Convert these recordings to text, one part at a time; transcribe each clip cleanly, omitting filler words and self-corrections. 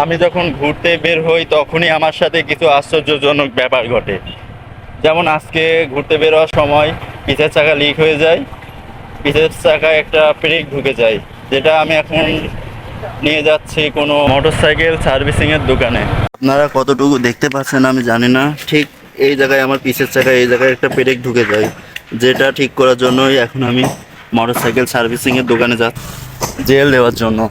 আমি যখন ঘুরতে বের হই তখনই আমার সাথে কিছু আশ্চর্যজনক ব্যাপার ঘটে। যেমন আজকে ঘুরতে বের হওয়ার সময় পিছের চাকা লিক হয়ে যায়, পিছের চাকায় একটা ব্রেক ঢুকে যায়, যেটা আমি এখন নিয়ে যাচ্ছি কোনো মোটরসাইকেল সার্ভিসিংয়ের দোকানে। আপনারা কতটুকু দেখতে পাচ্ছেন আমি জানি না, ঠিক এই জায়গায় আমার পিছের চাকায় এই জায়গায় একটা ব্রেক ঢুকে যায়, যেটা ঠিক করার জন্যই এখন আমি মোটরসাইকেল সার্ভিসিংয়ের দোকানে যাচ্ছি জেল দেওয়ার জন্য।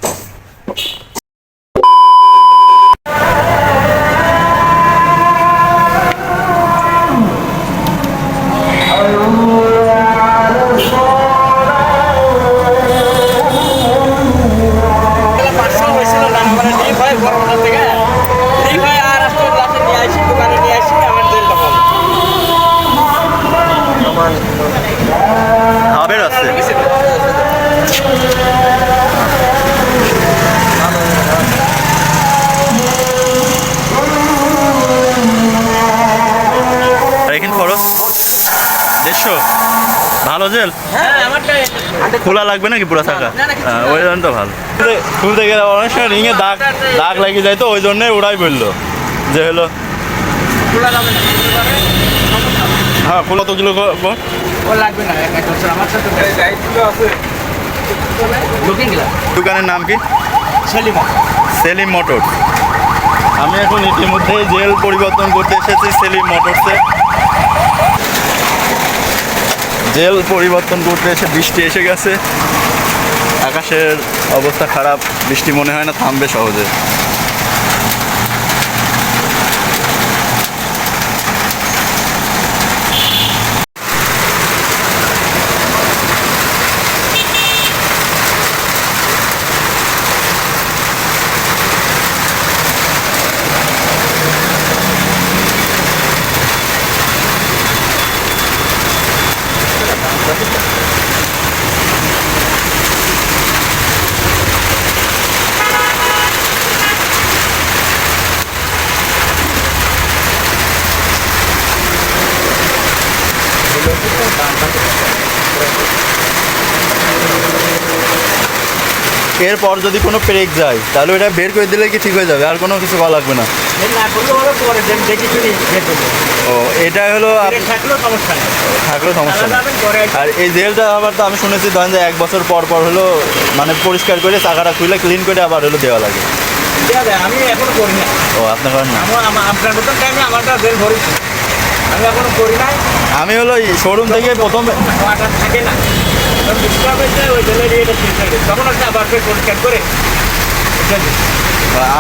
খাবের আছে এখানে খরচ 150। ভালো জেল খোলা লাগবে নাকি পুরো থাকা? ওই জন্য তো ভালো খুলতে গেলে অনেক সময় রিঙে দাগ দাগ লাগিয়ে যায়, তো ওই জন্যই ওরাই বললো যে হলো হ্যাঁ খোলা তো কিলো দোকানের নাম কি? সেলিম মোটরস। আমি এখন ইতিমধ্যে জেল পরিবর্তন করতে এসেছি সেলিম মোটরসে। জেল পরিবর্তন করতে এসে বৃষ্টি এসে গেছে, আকাশের অবস্থা খারাপ, বৃষ্টি মনে হয় না থামবে সহজে। এরপর যদি কোনো ব্রেক যায় তাহলে ওটা বের করে দিলে কি ঠিক হয়ে যাবে, আর কোনো কিছু করা লাগবে না? ও এটা হলো থাকলেও সমস্যা নেই। আর এই জেলটা আবার তো আমি শুনেছি ধরেন যে 1 বছর পর পর হলো মানে পরিষ্কার করে চাকাটা খুলে ক্লিন করে আবার হলো দেওয়া লাগে। আমি এখনো করি না। ও আপনার করেন না? আপনার মতন টাইমে আমারটা জেল ভরেছি, আমি এখনো করি নাই। আমি হলো শোরুম থেকে প্রথমে থাকে না ওই জেলের ইয়েটা তখন একটা আবার পরিষ্কার করে।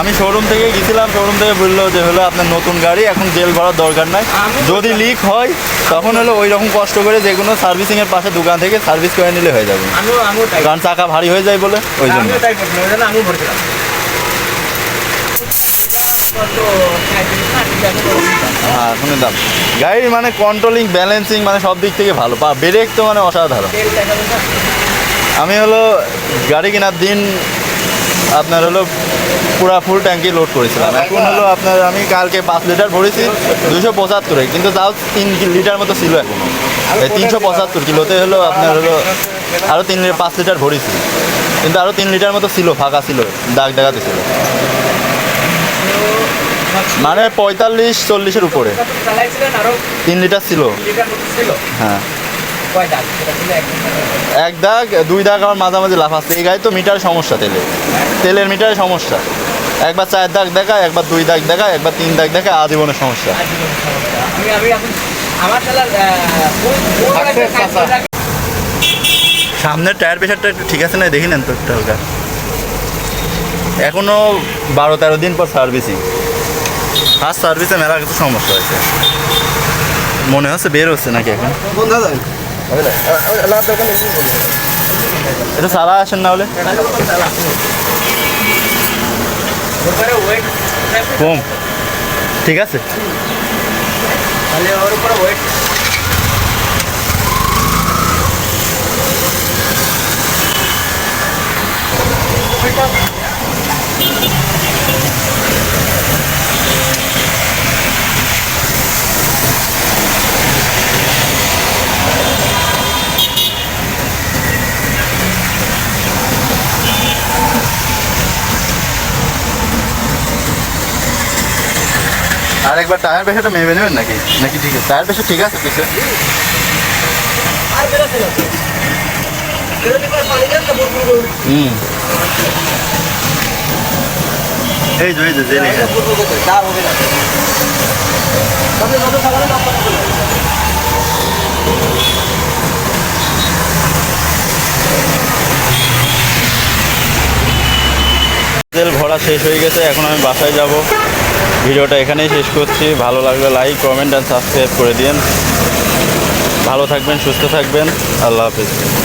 আমি শোরুম থেকে গেছিলাম, শোরুম থেকে বললো যে হলো আপনার নতুন গাড়ি, এখন জেল ভরার দরকার নাই, যদি লিক হয় তখন হলো ওই রকম কষ্ট করে যে কোনো সার্ভিসিংয়ের পাশে দোকান থেকে সার্ভিস করে নিলে হয়ে যাবে, কারণ চাকা ভারী হয়ে যায় বলে ওই জন্য। আমি ভরছিলাম হ্যাঁ শুনে দাম গাড়ির মানে কন্ট্রোলিং ব্যালেন্সিং মানে সব দিক থেকে ভালো, ব্রেক তো মানে অসাধারণ। আমি হলো গাড়ি কেনার দিন আপনার হলো পুরা ফুল ট্যাঙ্কি লোড করেছিলাম, এখন হলো আপনার আমি কালকে 5 লিটার ভরেছি 275, কিন্তু তাও 3 লিটার মতো ছিল এখনো, 375 কিলোতে হলো আপনার হলো আরও 5 লিটার ভরেছি, কিন্তু আরও 3 লিটার মতো ছিল ফাঁকা ছিল, দাগ দেখাতে ছিল, মানে 45-40-এর উপরে 3 লিটার ছিল। হ্যাঁ 1 দাগ 2 দাগ আমার মাঝামাঝি লাফাচ্ছে। এই গাড়ি তো মিটার সমস্যা, তেলের মিটারের সমস্যা, একবার 4 দাগ দেখায়, একবার 2 দাগ দেখায়, একবার 3 দাগ দেখায়, আজীবনের সমস্যা। সামনের টায়ার প্রেশারটা একটু ঠিক আছে না, দেখি নেন তো একটা হালকা। এখনো 12-13 দিন পর সার্ভিসিং, ফার্স্ট সার্ভিসে মেলা কিছু সমস্যা হয়েছে, মনে হচ্ছে বের হচ্ছে নাকি এখন। এটা সারা আসেন না হলে কম, ঠিক আছে। আর একবার টায়ার প্রেশারটা মেপে নেবেন নাকি নাকি ঠিক আছে টায়ার প্রেশার ঠিক আছে পিছে আর বেরোতে না বেরোতে পারে পানি দেন তো বুলবুল হুম এই যে জেনে বুলবুল করতে দাঁড় হবে না তবে কত সাগরে নাম করে তেল ভরা শেষ হয়ে গেছে এখন আমি বাসায় যাব ভিডিওটা এখানেই শেষ করছি ভালো লাগলে লাইক কমেন্ট অ্যান্ড সাবস্ক্রাইব করে দিন ভালো থাকবেন সুস্থ থাকবেন আল্লাহ হাফিজ